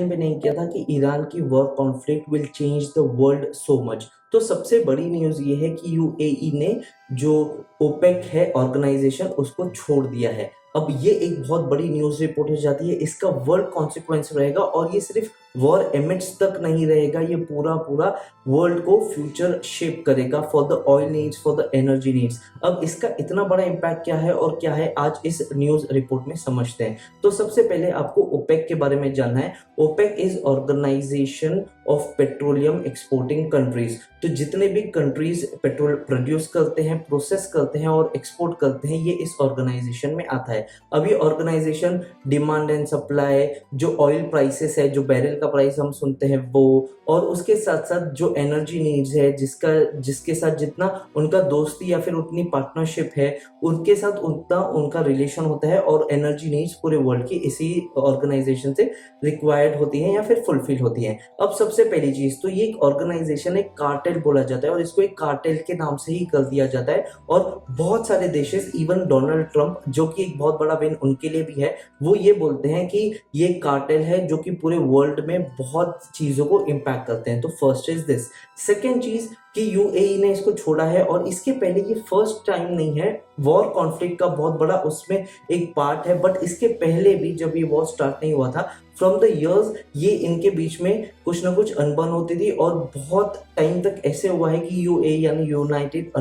Imagine भी नहीं किया था कि ईरान की war conflict will change the world so much. तो सबसे बड़ी न्यूज़ ये है कि यूएई ने जो ओपेक है ऑर्गेनाइजेशन उसको छोड़ दिया है। अब ये एक बहुत बड़ी न्यूज़ रिपोर्ट हो जाती है, इसका वर्ल्ड कॉन्सिक्वेंस रहेगा और ये सिर्फ वॉर एमिट्स तक नहीं रहेगा, ये पूरा पूरा वर्ल्ड को फ्यूचर शेप करेगा for the oil needs, for the energy needs. अब इसका इतना बड़ा इम्पैक्ट क्या है और क्या है, आज इस न्यूज़ रिपोर्ट में समझते हैं। तो सबसे पहले आपको ओपेक के बारे में जानना है। OPEC is organisation of petroleum exporting countries. तो जितने भी कंट्रीज पेट्रोल प्रोड्यूस करते हैं, प्रोसेस करते हैं और एक्सपोर्ट करते हैं, ये इस ऑर्गेनाइजेशन में आता है। अब ये ऑर्गेनाइजेशन डिमांड एंड सप्लाई, जो ऑयल प्राइसेस है, जो बैरल का प्राइस हम सुनते हैं वो, और उसके साथ साथ जो एनर्जी नीड्स है, जिसके साथ जितना उनका दोस्ती या फिर उतनी पार्टनरशिप है, उनके साथ उतना उनका रिलेशन होता है और एनर्जी नीड्स पूरे वर्ल्ड की इसी ऑर्गेनाइजेशन से रिक्वायर्ड होती है या फिर फुलफिल होती है। अब सबसे पहली चीज तो ये एक ऑर्गेनाइजेशन एक कार्टेल बोला जाता है और इसको एक कार्टेल के नाम से ही कर दिया जाता है। और बहुत सारे देशेस, इवन डोनाल्ड ट्रंप जो कि एक बहुत बड़ा विन उनके लिए भी है, वो ये बोलते हैं कि ये कार्टेल है जो कि पूरे वर्ल्ड में बहुत चीजों को इम्पैक्ट करते हैं। तो फर्स्ट इज दिस। सेकेंड चीज कि यूएई ने इसको छोड़ा है और इसके पहले ये फर्स्ट टाइम नहीं है, वॉर कॉन्फ्लिक्ट का बहुत बड़ा उसमें एक पार्ट है, बट इसके पहले भी जब ये वॉर स्टार्ट नहीं हुआ था, फ्रॉम द इयर्स ये इनके बीच में कुछ ना कुछ अनबन होती थी और बहुत टाइम तक ऐसे हुआ है कि यूएई यानी यूनाइटेड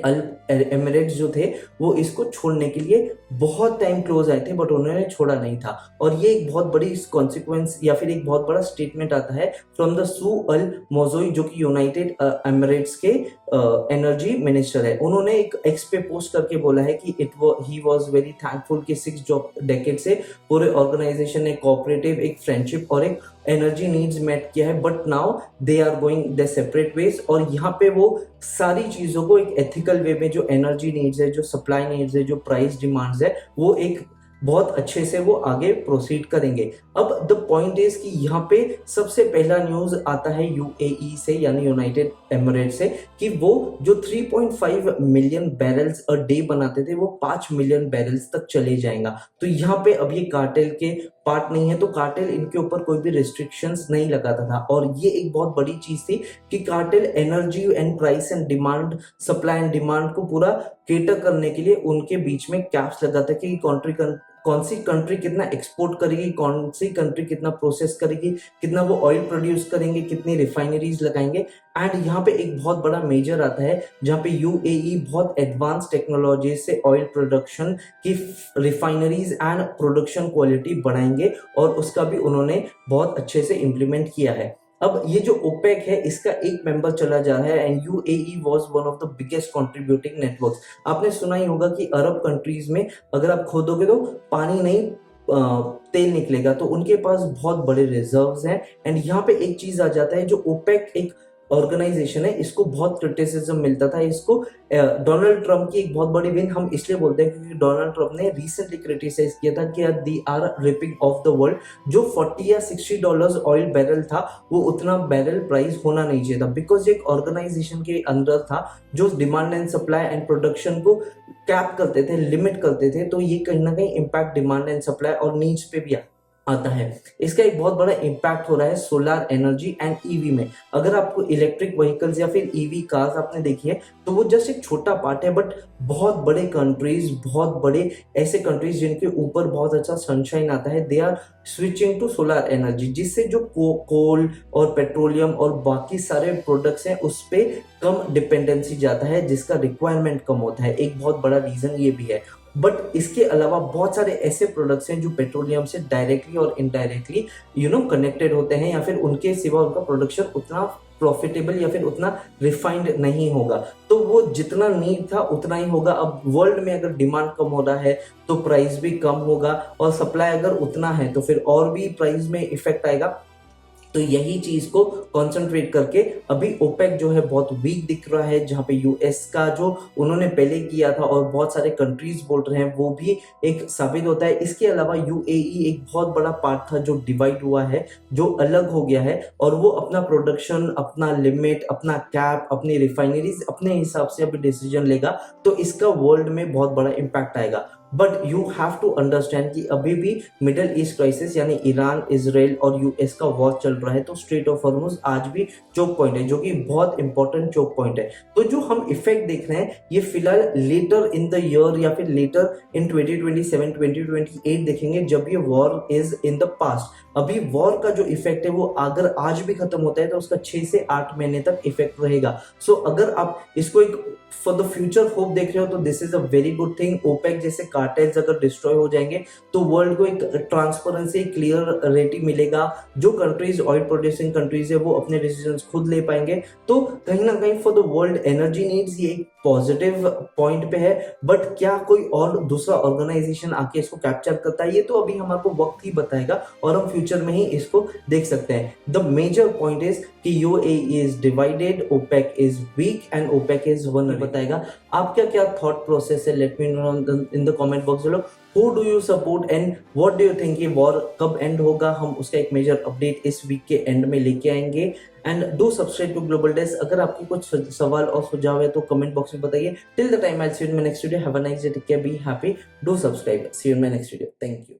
अरब एमिरेट्स जो थे वो इसको छोड़ने के लिए बहुत टाइम क्लोज आए थे, बट उन्होंने छोड़ा नहीं था। और ये एक बहुत बड़ी कॉन्सिक्वेंस या फिर एक बहुत बड़ा स्टेटमेंट आता है फ्रॉम द सू अल मोजोई, जो कि यूनाइटेड एमिरेट्स के एनर्जी मिनिस्टर है। उन्होंने एक एक्स पे पोस्ट करके बोला है कि ही वाज वेरी थैंकफुल कि 6 डेकेड से पूरे ऑर्गेनाइजेशन ने कोऑपरेटिव, एक फ्रेंडशिप और एक एनर्जी नीड्स मेट किया है, but now they are going the separate ways. और यहाँ पे वो सारी चीजों को एक एथिकल वे में, जो एनर्जी नीड्स है, जो सप्लाई नीड्स है, जो प्राइस डिमांड्स है, वो एक बहुत अच्छे से वो आगे प्रोसीड करेंगे। अब द पॉइंट इज कि यहाँ पे सबसे पहला न्यूज आता है यूएई से यानी यूनाइटेड एमिरेट्स से कि वो जो 3.5 मिलियन बैरल्स अ डे बनाते थे वो 5 मिलियन बैरल्स तक चले जाएगा। तो यहाँ पे अब ये कार्टेल के पार्ट नहीं है, तो कार्टेल इनके ऊपर कोई भी रिस्ट्रिक्शंस नहीं लगाता था। और ये एक बहुत बड़ी चीज थी कि cartel energy and price and demand, supply and demand को पूरा केटर करने के लिए उनके बीच में कैप्स लगाता है कि कौन सी कंट्री कितना एक्सपोर्ट करेगी, कौन सी कंट्री कितना प्रोसेस करेगी, कितना वो ऑयल प्रोड्यूस करेंगे, कितनी रिफाइनरीज लगाएंगे। एंड यहाँ पे एक बहुत बड़ा मेजर आता है जहाँ पे यूएई बहुत एडवांस टेक्नोलॉजी से ऑयल प्रोडक्शन की रिफाइनरीज एंड प्रोडक्शन क्वालिटी बढ़ाएंगे और उसका भी उन्होंने बहुत अच्छे से इम्प्लीमेंट किया है। अब ये जो ओपेक है इसका एक मेंबर चला जा रहा है and UAE was one of the biggest contributing networks. आपने सुना ही होगा कि अरब कंट्रीज में अगर आप खोदोगे तो पानी नहीं तेल निकलेगा, तो उनके पास बहुत बड़े रिजर्व्स हैं। एंड यहाँ पे एक चीज आ जाता है, जो ओपेक एक ऑर्गेनाइजेशन है, इसको बहुत क्रिटिसिज्म मिलता था। इसको डोनाल्ड ट्रंप की एक बहुत बड़ी विन हम इसलिए बोलते हैं क्योंकि डोनाल्ड ट्रंप ने रिसेंटली क्रिटिसाइज किया था कि they are ripping off the world. जो 40 या $60 ऑयल बैरल था वो उतना बैरल प्राइस होना नहीं चाहिए था, बिकॉज एक ऑर्गेनाइजेशन के अंदर था जो demand and supply and production को कैप करते थे, लिमिट करते थे। तो ये कहीं ना कहीं इम्पैक्ट डिमांड एंड सप्लाई और नीड्स पे भी आता है। इसका एक बहुत बड़ा इम्पैक्ट हो रहा है सोलर एनर्जी एंड ईवी में। अगर आपको इलेक्ट्रिक व्हीकल्स या फिर ईवी कार्स आपने देखी है तो वो जस्ट एक छोटा पार्ट है, बट बहुत बड़े कंट्रीज, बहुत बड़े ऐसे कंट्रीज जिनके ऊपर बहुत अच्छा सनशाइन आता है, they are switching to solar energy, जिससे जो कोल और पेट्रोलियम और बाकी सारे प्रोडक्ट्स हैं उस पर कम डिपेंडेंसी जाता है, जिसका रिक्वायरमेंट कम होता है। एक बहुत बड़ा रीजन ये भी है। बट इसके अलावा बहुत सारे ऐसे प्रोडक्ट्स हैं जो पेट्रोलियम से डायरेक्टली और इनडायरेक्टली कनेक्टेड होते हैं, या फिर उनके सिवा उनका प्रोडक्शन उतना प्रॉफिटेबल या फिर उतना रिफाइंड नहीं होगा। तो वो जितना नीड था उतना ही होगा। अब वर्ल्ड में अगर डिमांड कम हो रहा है तो प्राइस भी कम होगा, और सप्लाई अगर उतना है तो फिर और भी प्राइस में इफेक्ट आएगा। तो यही चीज को कंसंट्रेट करके अभी ओपेक जो है बहुत वीक दिख रहा है, जहां पे यूएस का जो उन्होंने पहले किया था और बहुत सारे कंट्रीज बोल रहे हैं वो भी एक साबित होता है। इसके अलावा यूएई एक बहुत बड़ा पार्ट था जो डिवाइड हुआ है, जो अलग हो गया है, और वो अपना प्रोडक्शन, अपना लिमिट, अपना कैप, अपनी रिफाइनरीज अपने हिसाब से अभी डिसीजन लेगा। तो इसका वर्ल्ड में बहुत बड़ा इम्पैक्ट आएगा। But you have to understand कि अभी भी मिडल ईस्ट क्राइसिस यानी ईरान, इसराइल और यूएस का वॉर चल रहा है, तो स्ट्रेट ऑफ हॉर्मुज आज भी चोक पॉइंट है, जो कि बहुत इंपॉर्टेंट चोक पॉइंट है। तो जो हम इफेक्ट देख रहे हैं ये फिलहाल लेटर इन द ईयर या फिर लेटर इन 2027 2028 देखेंगे, जब ये war is in the past. अभी वॉर का जो इफेक्ट है वो अगर आज भी खत्म होता है तो उसका 6 से 8 महीने तक इफेक्ट रहेगा। सो अगर आप इसको एक फॉर द फ्यूचर होप देख रहे हो तो this is a very good thing. OPEC जैसे कार्टेल्स अगर डिस्ट्रॉय हो जाएंगे तो वर्ल्ड को एक ट्रांसपेरेंसी, क्लियर रेट मिलेगा। जो कंट्रीज ऑयल प्रोड्यूसिंग कंट्रीज है वो अपने डिसीजंस खुद ले पाएंगे। तो कहीं ना कहीं for the world energy needs ये एक पॉजिटिव पॉइंट पे है। बट क्या कोई और दूसरा ऑर्गेनाइजेशन आके इसको कैप्चर करता है, ये तो अभी हमारे को वक्त ही बताएगा और हम फ्यूचर में ही इसको देख सकते हैं। द मेजर पॉइंट इज कि UAE is divided, OPEC is weak and OPEC is one बताएगा। आपका क्या थॉट प्रोसेस है, let me know in the comment box below. Who do you support and what do you think ये war कब end होगा? हम उसका एक मेजर अपडेट इस वीक के एंड में लेके आएंगे। And do subscribe to global desk. अगर आपके कुछ सवाल और सुझाव है तो कमेंट बॉक्स में बताइए। Till the time I see you in my next video. Have a nice day, take care, be happy, do subscribe, see you in my next video. Thank you.